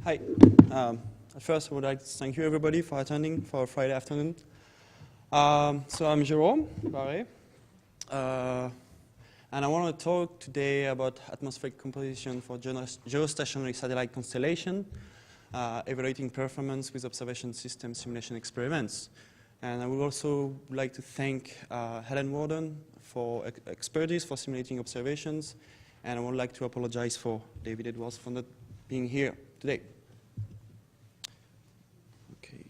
Hi. At first, I would like to thank you, everybody, for attending for Friday afternoon. So I'm Jerome, Barre, and I want to talk today about atmospheric composition for geostationary satellite constellation, evaluating performance with observation system simulation experiments. And I would also like to thank Worden for expertise for simulating observations, and I would like to apologize for David Edwards for not being here today. Okay.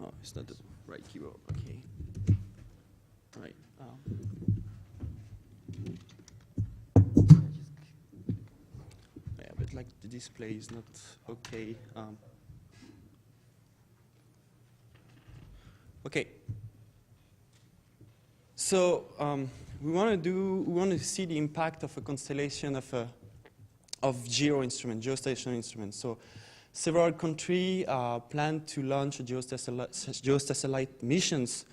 Oh, it's not the right keyboard. Okay. Right. Yeah, but like the display is not okay. Okay. So we want to see the impact of a constellation of geostationary instruments. So several countries plan to launch geosatellite missions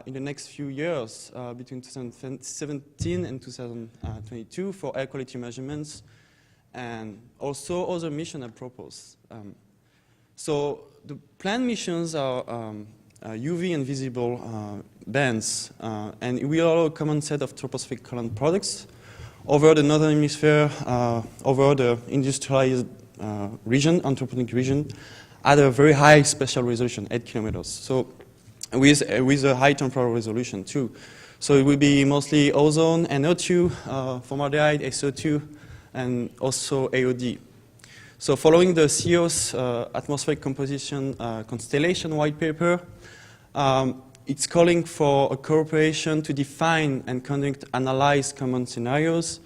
in the next few years, between 2017 and 2022 for air quality measurements, and also other missions are proposed. So the planned missions are UV and visible bands, and we allow a common set of tropospheric column products over the northern hemisphere, over the industrialized region, anthropogenic region, at a very high spatial resolution, 8 kilometers. So with a high temporal resolution too. So it will be mostly ozone, NO2, formaldehyde, SO2, and also AOD. So following the CEO's atmospheric composition constellation white paper, it's calling for a cooperation to define and conduct analyze common scenarios,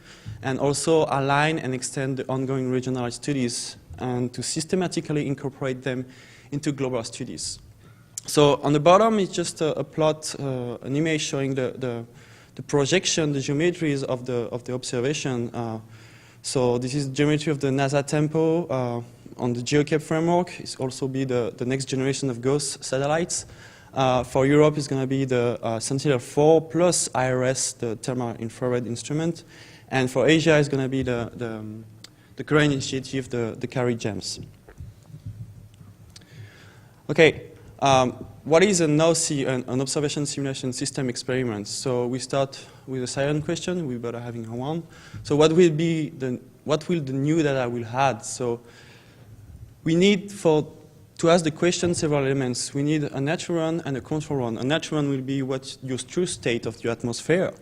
and also align and extend the ongoing regional studies and to systematically incorporate them into global studies. So on the bottom is just a plot, an image showing the projection, the geometries of the observation. So this is the geometry of the NASA tempo on the GeoCape framework. It's also be the next generation of GOES satellites. For Europe, it's going to be the Sentinel-4 plus IRS, the thermal infrared instrument. And for Asia, it's going to be the Korean initiative, the CARI GEMS. Okay, what is an OSI, an observation simulation system experiment? So we start with a silent question. We better having one. So what will the new data will add? So we need to ask the question several elements. We need a natural run and a control run. A natural run will be what's your true state of the atmosphere,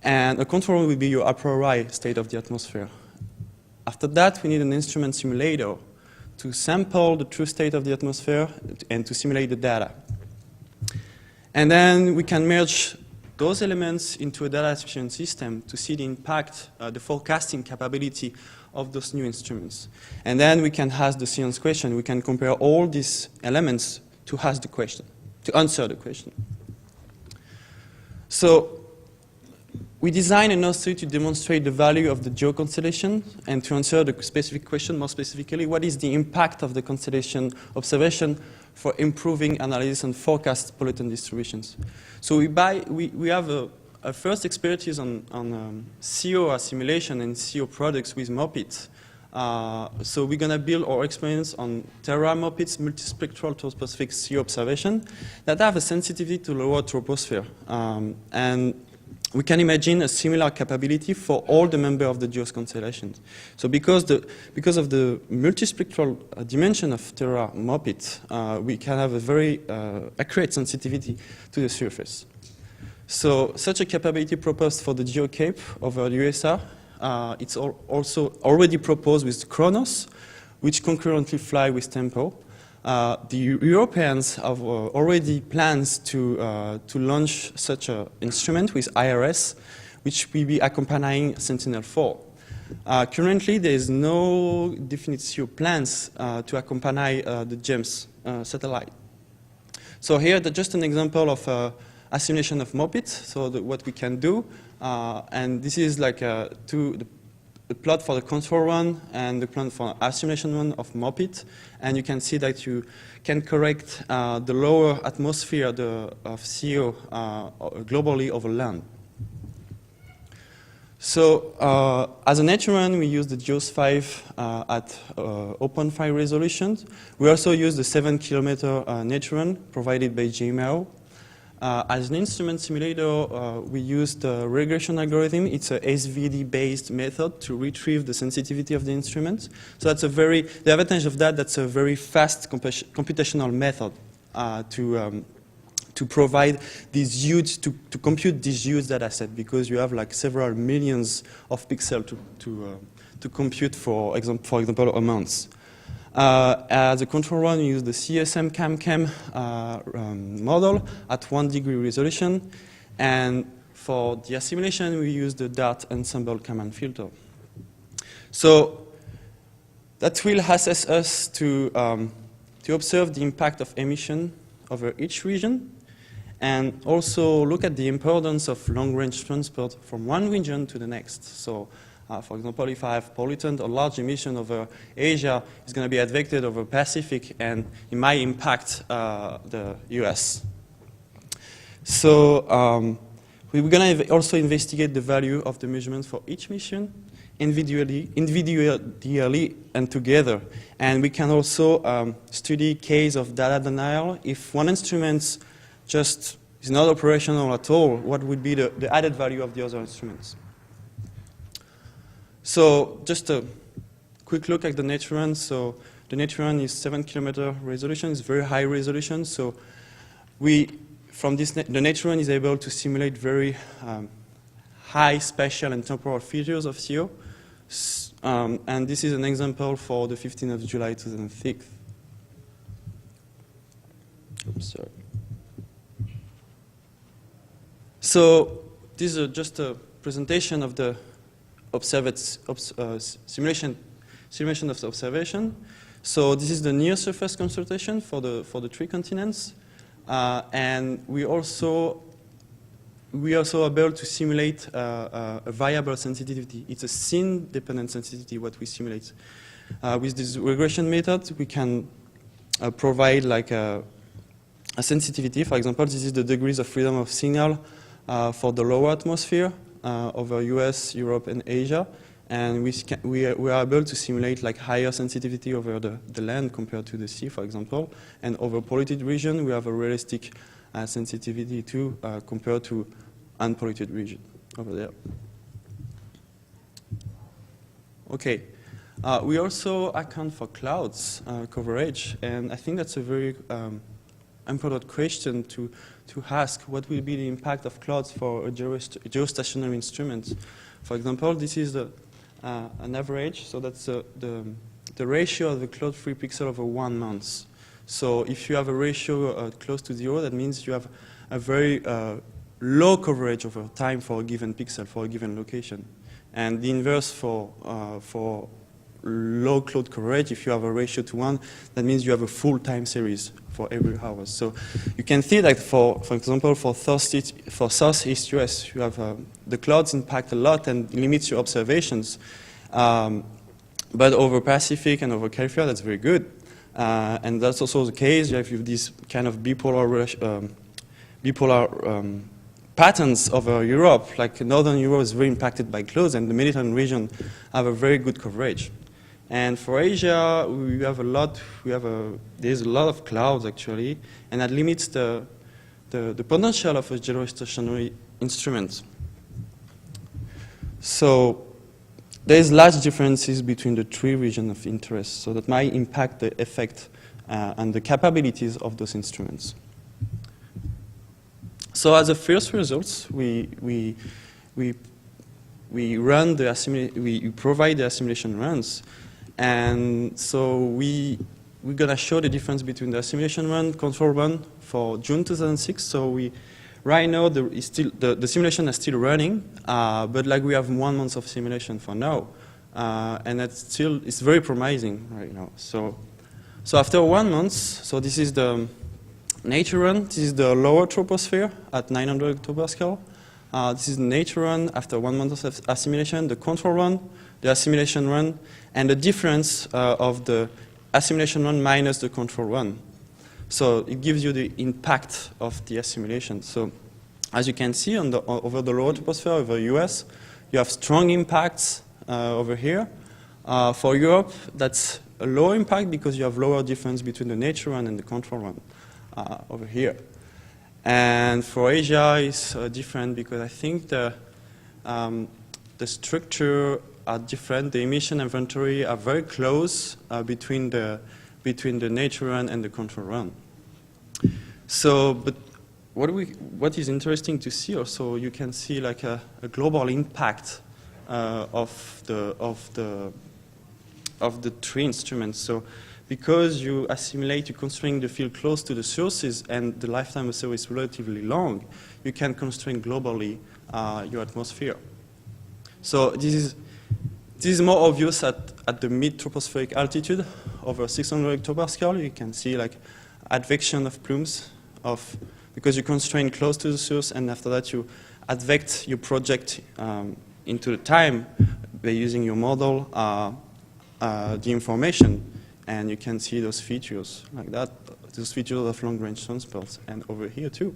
and a control run will be your a priori state of the atmosphere. After that, we need an instrument simulator to sample the true state of the atmosphere and to simulate the data. And then we can merge those elements into a data acquisition system to see the impact, the forecasting capability of those new instruments. And then we can ask the science question. We can compare all these elements to ask the question, to answer the question. So we design an OSI to demonstrate the value of the geoconstellation and to answer the specific question, more specifically, what is the impact of the constellation observation for improving analysis and forecast pollutant distributions. So we have a first expertise on CO simulation and CO products with MOPIT. So we're going to build our experience on Terra MOPIT's multispectral tropospheric CO observation that have a sensitivity to lower troposphere. And we can imagine a similar capability for all the members of the GEOS constellation. So because of the multispectral dimension of Terra MOPIT, we can have a very accurate sensitivity to the surface. So such a capability proposed for the GeoCape over the USA. It's also already proposed with Kronos, which concurrently fly with Tempo. The Europeans have already plans to launch such an instrument with IRS, which will be accompanying Sentinel-4. Currently, there is no definite plans to accompany the GEMS satellite. So here, just an example of a simulation of MOPIT, so what we can do. And this is like the plot for the control run and the plot for a simulation run of MOPIT. And you can see that you can correct the lower atmosphere of CO globally over land. So as a nature run, we use the GEOS 5 at 0.5 resolution. We also use the 7-kilometer nature run provided by GMO. As an instrument simulator, we use the regression algorithm. It's a SVD-based method to retrieve the sensitivity of the instrument. So that's the advantage of that's a very fast computational method to provide these huge, to compute this huge data set, because you have like several millions of pixels to compute, for example, amounts. As a control run, we use the CSM CAM-CAM model at 1 degree resolution. And for the assimilation, we use the Dart ensemble Kalman filter. So that will assess us to observe the impact of emission over each region, and also look at the importance of long-range transport from one region to the next. So, for example, if I have pollutant or large emission over Asia, it's going to be advected over Pacific, and it might impact the US. So we're going to also investigate the value of the measurements for each mission individually and together. And we can also study case of data denial. If one instrument just is not operational at all, what would be the added value of the other instruments? So just a quick look at the nature run. So the nature run is 7-kilometer resolution. It's very high resolution. So from this, the nature run is able to simulate very high spatial and temporal features of CO. And this is an example for the 15th of July 2006. I'm sorry. So this is just a presentation of the simulation of the observation. So this is the near surface consultation for the 3 continents, and we also able to simulate a variable sensitivity. It's a scene-dependent sensitivity what we simulate. With this regression method, we can provide like a sensitivity. For example, this is the degrees of freedom of signal for the lower atmosphere over US, Europe, and Asia. And we are able to simulate like higher sensitivity over the land compared to the sea, for example. And over polluted region, we have a realistic sensitivity too compared to unpolluted region over there. Okay. We also account for clouds coverage, and I think that's a very important question to ask. What will be the impact of clouds for a geostationary instrument? For example, this is an average, so that's the ratio of the cloud-free pixel over 1 month. So if you have a ratio close to 0, that means you have a very low coverage over time for a given pixel, for a given location. And the inverse for low cloud coverage, if you have a ratio to 1, that means you have a full time series for every hour. So you can see that for example, for Southeast US, you have the clouds impact a lot and limits your observations. But over Pacific and over California, that's very good. And that's also the case. You have these kind of bipolar patterns over Europe. Like Northern Europe is very impacted by clouds, and the Mediterranean region have a very good coverage. And for Asia, there's a lot of clouds actually, and that limits the potential of a geostationary instrument. So there's large differences between the 3 regions of interest, so that might impact the effect and the capabilities of those instruments. So as a first results, we provide the assimilation runs. And so we're going to show the difference between the assimilation run, control run for June 2006. So right now, the simulation is still running, but like we have 1 month of simulation for now. And it's very promising right now. So after 1 month, so this is the nature run. This is the lower troposphere at 900 hectopascal. This is the nature run after 1 month of assimilation, the control run, the assimilation run, and the difference of the assimilation run minus the control run. So it gives you the impact of the assimilation. So as you can see over the lower troposphere over US, you have strong impacts over here. For Europe, that's a low impact because you have lower difference between the nature run and the control run over here. And for Asia, it's different because I think the structure are different. The emission inventory are very close between the nature run and the control run. So, but what is interesting to see also, you can see like a global impact of the three instruments. So, because you assimilate, you constrain the field close to the sources, and the lifetime of the service is relatively long, you can constrain globally your atmosphere. So this is more obvious at the mid-tropospheric altitude, over 600 hectopascal. You can see like advection of plumes because you constrain close to the source, and after that you advect your project into the time by using your model, the information, and you can see those features like that, those features of long-range transports, and over here too.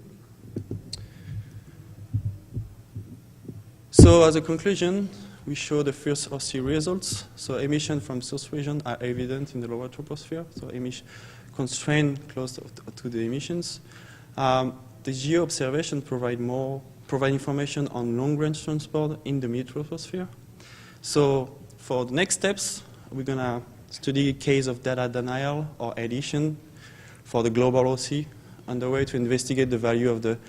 So as a conclusion, we show the first RC results. So emissions from source region are evident in the lower troposphere. So emission constrained close to the emissions. The geo observation provide information on long-range transport in the mid-troposphere. So for the next steps, we're gonna study a case of data denial or addition for the global OC underway to investigate the value of the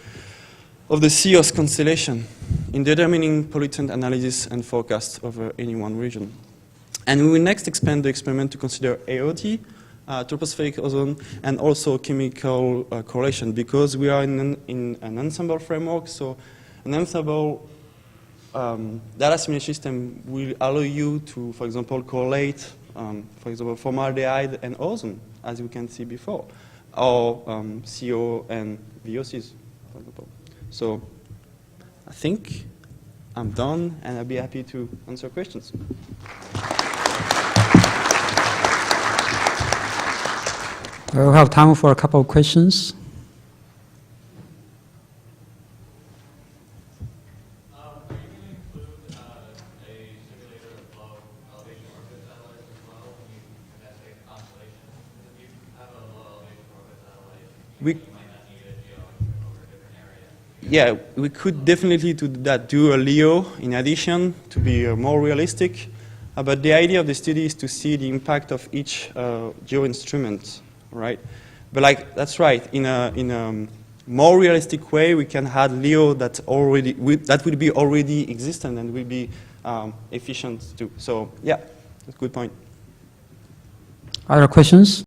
CEOS constellation in determining pollutant analysis and forecast over any one region. And we will next expand the experiment to consider AOT, tropospheric ozone, and also chemical correlation, because we are in an ensemble framework. So an ensemble data simulation system will allow you to, for example, correlate, for example, formaldehyde and ozone, as we can see before, or CO and VOCs, for example. So I think I'm done, and I'll be happy to answer questions. We'll have time for a couple of questions. Are you going to include a simulator of low elevation orbit satellites as well when you investigate the constellation? If you have a low elevation orbit satellite, you might not need a geo over a different area. Yeah, we could definitely do that, do a LEO in addition to be more realistic. But the idea of the study is to see the impact of each geo instrument, right? But like that's right. In a more realistic way, we can add LEO that will be already existent and will be efficient too. So yeah, that's a good point. Other questions?